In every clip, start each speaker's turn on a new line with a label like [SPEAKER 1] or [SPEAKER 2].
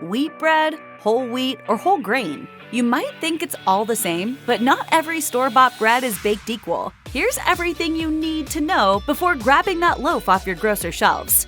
[SPEAKER 1] wheat bread, whole wheat, or whole grain. You might think it's all the same, but not every store-bought bread is baked equal. Here's everything you need to know before grabbing that loaf off your grocer shelves.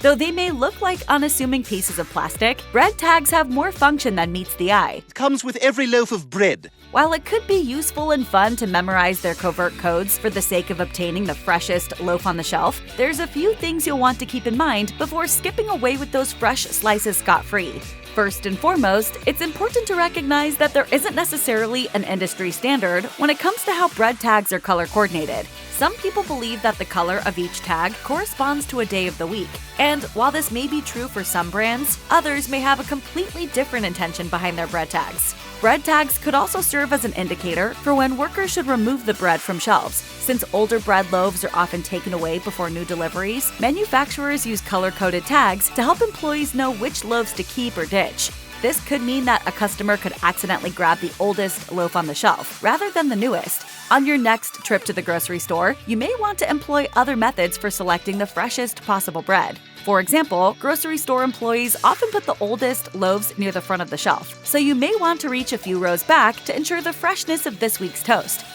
[SPEAKER 1] Though they may look like unassuming pieces of plastic, bread tags have more function than meets the eye.
[SPEAKER 2] It comes with every loaf of bread.
[SPEAKER 1] While it could be useful and fun to memorize their covert codes for the sake of obtaining the freshest loaf on the shelf, there's a few things you'll want to keep in mind before skipping away with those fresh slices scot-free. First and foremost, it's important to recognize that there isn't necessarily an industry standard when it comes to how bread tags are color coordinated. Some people believe that the color of each tag corresponds to a day of the week. And while this may be true for some brands, others may have a completely different intention behind their bread tags. Bread tags could also serve as an indicator for when workers should remove the bread from shelves. Since older bread loaves are often taken away before new deliveries, manufacturers use color-coded tags to help employees know which loaves to keep or ditch. This could mean that a customer could accidentally grab the oldest loaf on the shelf, rather than the newest. On your next trip to the grocery store, you may want to employ other methods for selecting the freshest possible bread. For example, grocery store employees often put the oldest loaves near the front of the shelf, so you may want to reach a few rows back to ensure the freshness of this week's toast.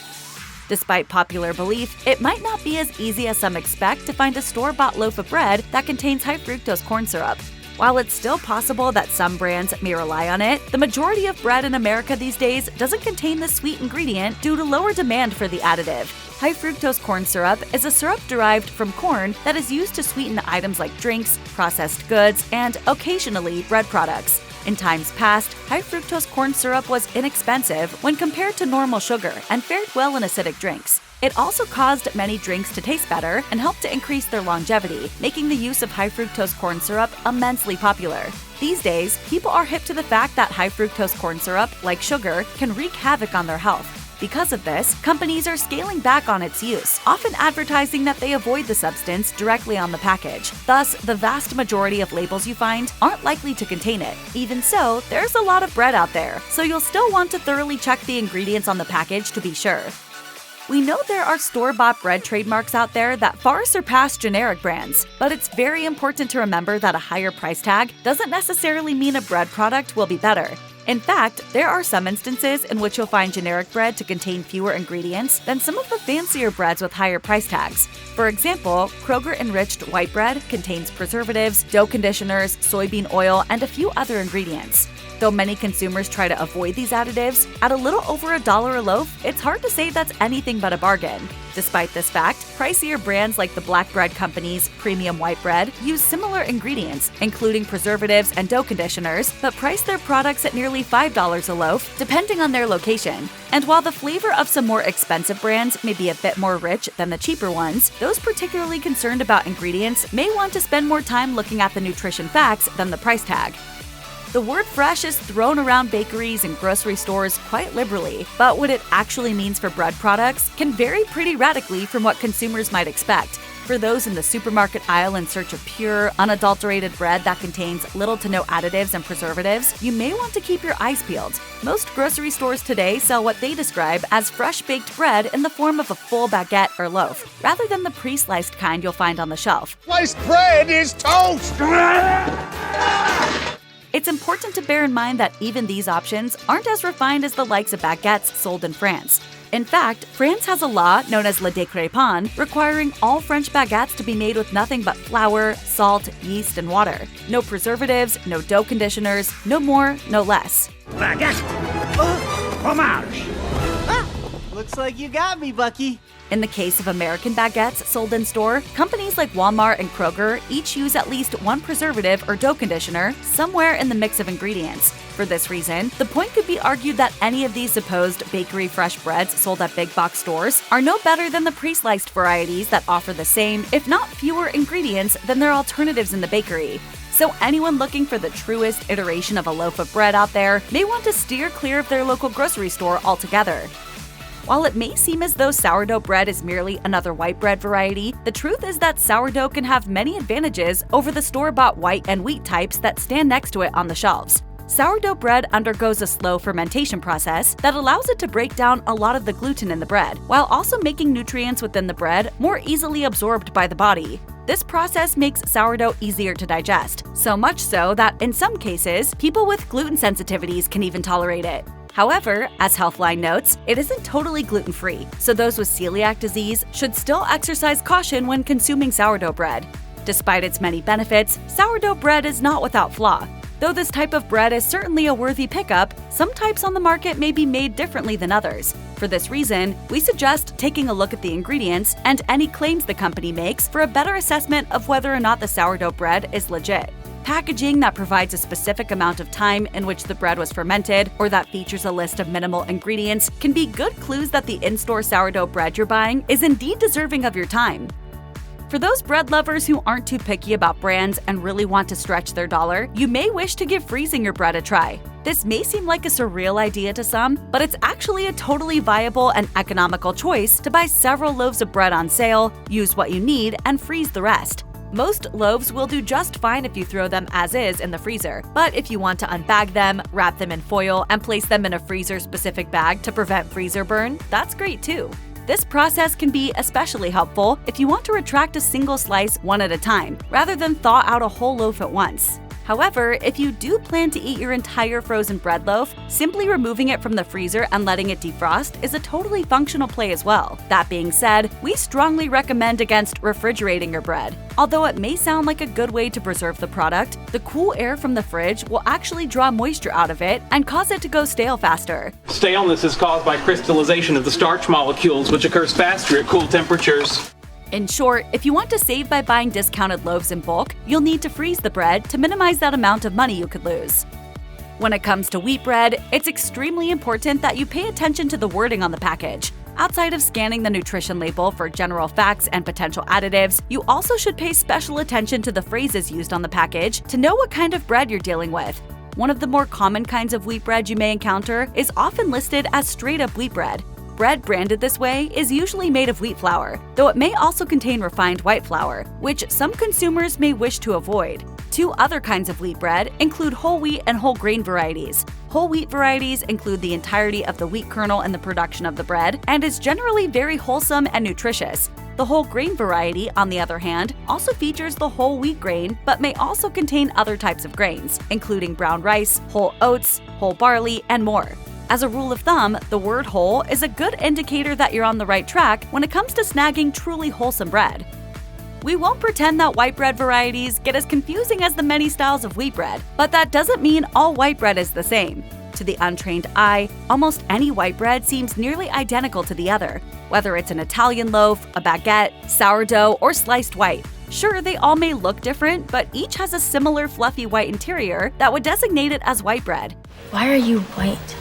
[SPEAKER 1] Despite popular belief, it might not be as easy as some expect to find a store-bought loaf of bread that contains high-fructose corn syrup. While it's still possible that some brands may rely on it, the majority of bread in America these days doesn't contain the sweet ingredient due to lower demand for the additive. High-fructose corn syrup is a syrup derived from corn that is used to sweeten items like drinks, processed goods, and occasionally bread products. In times past, high-fructose corn syrup was inexpensive when compared to normal sugar and fared well in acidic drinks. It also caused many drinks to taste better and helped to increase their longevity, making the use of high-fructose corn syrup immensely popular. These days, people are hip to the fact that high-fructose corn syrup, like sugar, can wreak havoc on their health. Because of this, companies are scaling back on its use, often advertising that they avoid the substance directly on the package. Thus, the vast majority of labels you find aren't likely to contain it. Even so, there's a lot of bread out there, so you'll still want to thoroughly check the ingredients on the package to be sure. We know there are store-bought bread trademarks out there that far surpass generic brands, but it's very important to remember that a higher price tag doesn't necessarily mean a bread product will be better. In fact, there are some instances in which you'll find generic bread to contain fewer ingredients than some of the fancier breads with higher price tags. For example, Kroger-enriched white bread contains preservatives, dough conditioners, soybean oil, and a few other ingredients. Though many consumers try to avoid these additives, at a little over $1 a loaf, it's hard to say that's anything but a bargain. Despite this fact, pricier brands like the Black Bread Company's premium white bread use similar ingredients, including preservatives and dough conditioners, but price their products at nearly $5 a loaf, depending on their location. And while the flavor of some more expensive brands may be a bit more rich than the cheaper ones, those particularly concerned about ingredients may want to spend more time looking at the nutrition facts than the price tag. The word fresh is thrown around bakeries and grocery stores quite liberally, but what it actually means for bread products can vary pretty radically from what consumers might expect. For those in the supermarket aisle in search of pure, unadulterated bread that contains little to no additives and preservatives, you may want to keep your eyes peeled. Most grocery stores today sell what they describe as fresh-baked bread in the form of a full baguette or loaf, rather than the pre-sliced kind you'll find on the shelf.
[SPEAKER 2] Sliced bread is toast!
[SPEAKER 1] It's important to bear in mind that even these options aren't as refined as the likes of baguettes sold in France. In fact, France has a law known as le décret pain, requiring all French baguettes to be made with nothing but flour, salt, yeast, and water. No preservatives, no dough conditioners, no more, no less.
[SPEAKER 3] Baguette! Fromage!
[SPEAKER 4] Looks like you got me, Bucky.
[SPEAKER 1] In the case of American baguettes sold in store, companies like Walmart and Kroger each use at least one preservative or dough conditioner somewhere in the mix of ingredients. For this reason, the point could be argued that any of these supposed bakery fresh breads sold at big box stores are no better than the pre-sliced varieties that offer the same, if not fewer, ingredients than their alternatives in the bakery. So anyone looking for the truest iteration of a loaf of bread out there may want to steer clear of their local grocery store altogether. While it may seem as though sourdough bread is merely another white bread variety, the truth is that sourdough can have many advantages over the store-bought white and wheat types that stand next to it on the shelves. Sourdough bread undergoes a slow fermentation process that allows it to break down a lot of the gluten in the bread, while also making nutrients within the bread more easily absorbed by the body. This process makes sourdough easier to digest, so much so that in some cases, people with gluten sensitivities can even tolerate it. However, as Healthline notes, it isn't totally gluten-free, so those with celiac disease should still exercise caution when consuming sourdough bread. Despite its many benefits, sourdough bread is not without flaw. Though this type of bread is certainly a worthy pickup, some types on the market may be made differently than others. For this reason, we suggest taking a look at the ingredients and any claims the company makes for a better assessment of whether or not the sourdough bread is legit. Packaging that provides a specific amount of time in which the bread was fermented or that features a list of minimal ingredients can be good clues that the in-store sourdough bread you're buying is indeed deserving of your time. For those bread lovers who aren't too picky about brands and really want to stretch their dollar, you may wish to give freezing your bread a try. This may seem like a surreal idea to some, but it's actually a totally viable and economical choice to buy several loaves of bread on sale, use what you need, and freeze the rest. Most loaves will do just fine if you throw them as is in the freezer, but if you want to unbag them, wrap them in foil, and place them in a freezer-specific bag to prevent freezer burn, that's great too. This process can be especially helpful if you want to retract a single slice one at a time, rather than thaw out a whole loaf at once. However, if you do plan to eat your entire frozen bread loaf, simply removing it from the freezer and letting it defrost is a totally functional play as well. That being said, we strongly recommend against refrigerating your bread. Although it may sound like a good way to preserve the product, the cool air from the fridge will actually draw moisture out of it and cause it to go stale faster.
[SPEAKER 5] Staleness is caused by crystallization of the starch molecules, which occurs faster at cool temperatures.
[SPEAKER 1] In short, if you want to save by buying discounted loaves in bulk, you'll need to freeze the bread to minimize that amount of money you could lose. When it comes to wheat bread, it's extremely important that you pay attention to the wording on the package. Outside of scanning the nutrition label for general facts and potential additives, you also should pay special attention to the phrases used on the package to know what kind of bread you're dealing with. One of the more common kinds of wheat bread you may encounter is often listed as straight-up wheat bread. Bread branded this way is usually made of wheat flour, though it may also contain refined white flour, which some consumers may wish to avoid. Two other kinds of wheat bread include whole wheat and whole grain varieties. Whole wheat varieties include the entirety of the wheat kernel in the production of the bread and is generally very wholesome and nutritious. The whole grain variety, on the other hand, also features the whole wheat grain but may also contain other types of grains, including brown rice, whole oats, whole barley, and more. As a rule of thumb, the word whole is a good indicator that you're on the right track when it comes to snagging truly wholesome bread. We won't pretend that white bread varieties get as confusing as the many styles of wheat bread, but that doesn't mean all white bread is the same. To the untrained eye, almost any white bread seems nearly identical to the other, whether it's an Italian loaf, a baguette, sourdough, or sliced white. Sure, they all may look different, but each has a similar fluffy white interior that would designate it as white bread.
[SPEAKER 6] Why are you white?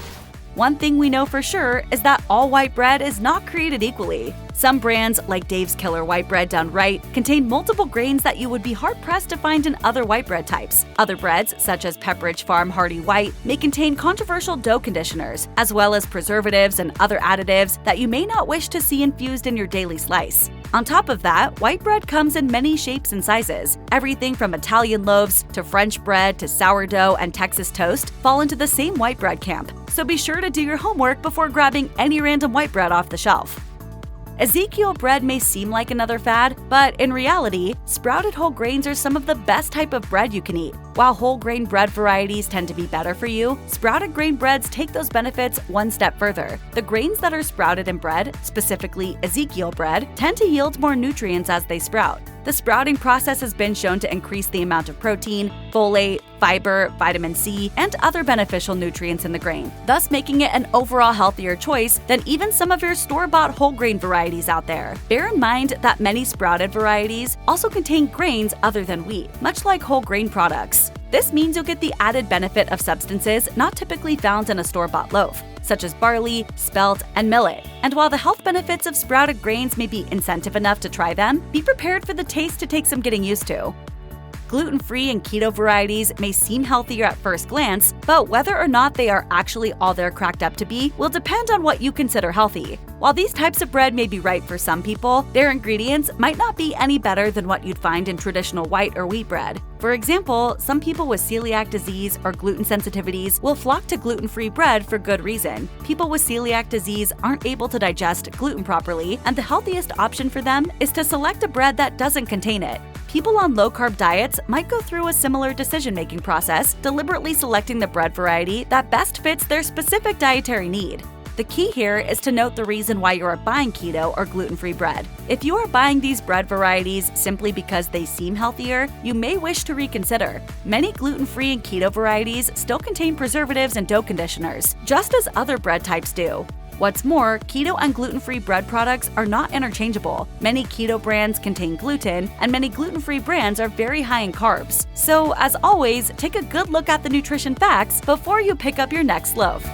[SPEAKER 1] One thing we know for sure is that all white bread is not created equally. Some brands, like Dave's Killer White Bread done right, contain multiple grains that you would be hard-pressed to find in other white bread types. Other breads, such as Pepperidge Farm Hearty White, may contain controversial dough conditioners, as well as preservatives and other additives that you may not wish to see infused in your daily slice. On top of that, white bread comes in many shapes and sizes. Everything from Italian loaves to French bread to sourdough and Texas toast fall into the same white bread camp. So be sure to do your homework before grabbing any random white bread off the shelf. Ezekiel bread may seem like another fad, but in reality, sprouted whole grains are some of the best type of bread you can eat. While whole grain bread varieties tend to be better for you, sprouted grain breads take those benefits one step further. The grains that are sprouted in bread, specifically Ezekiel bread, tend to yield more nutrients as they sprout. The sprouting process has been shown to increase the amount of protein, folate, fiber, vitamin C, and other beneficial nutrients in the grain, thus making it an overall healthier choice than even some of your store-bought whole grain varieties out there. Bear in mind that many sprouted varieties also contain grains other than wheat, much like whole grain products. This means you'll get the added benefit of substances not typically found in a store-bought loaf, such as barley, spelt, and millet. And while the health benefits of sprouted grains may be incentive enough to try them, be prepared for the taste to take some getting used to. Gluten-free and keto varieties may seem healthier at first glance, but whether or not they are actually all they're cracked up to be will depend on what you consider healthy. While these types of bread may be right for some people, their ingredients might not be any better than what you'd find in traditional white or wheat bread. For example, some people with celiac disease or gluten sensitivities will flock to gluten-free bread for good reason. People with celiac disease aren't able to digest gluten properly, and the healthiest option for them is to select a bread that doesn't contain it. People on low-carb diets might go through a similar decision-making process, deliberately selecting the bread variety that best fits their specific dietary need. The key here is to note the reason why you are buying keto or gluten-free bread. If you are buying these bread varieties simply because they seem healthier, you may wish to reconsider. Many gluten-free and keto varieties still contain preservatives and dough conditioners, just as other bread types do. What's more, keto and gluten-free bread products are not interchangeable. Many keto brands contain gluten, and many gluten-free brands are very high in carbs. So, as always, take a good look at the nutrition facts before you pick up your next loaf.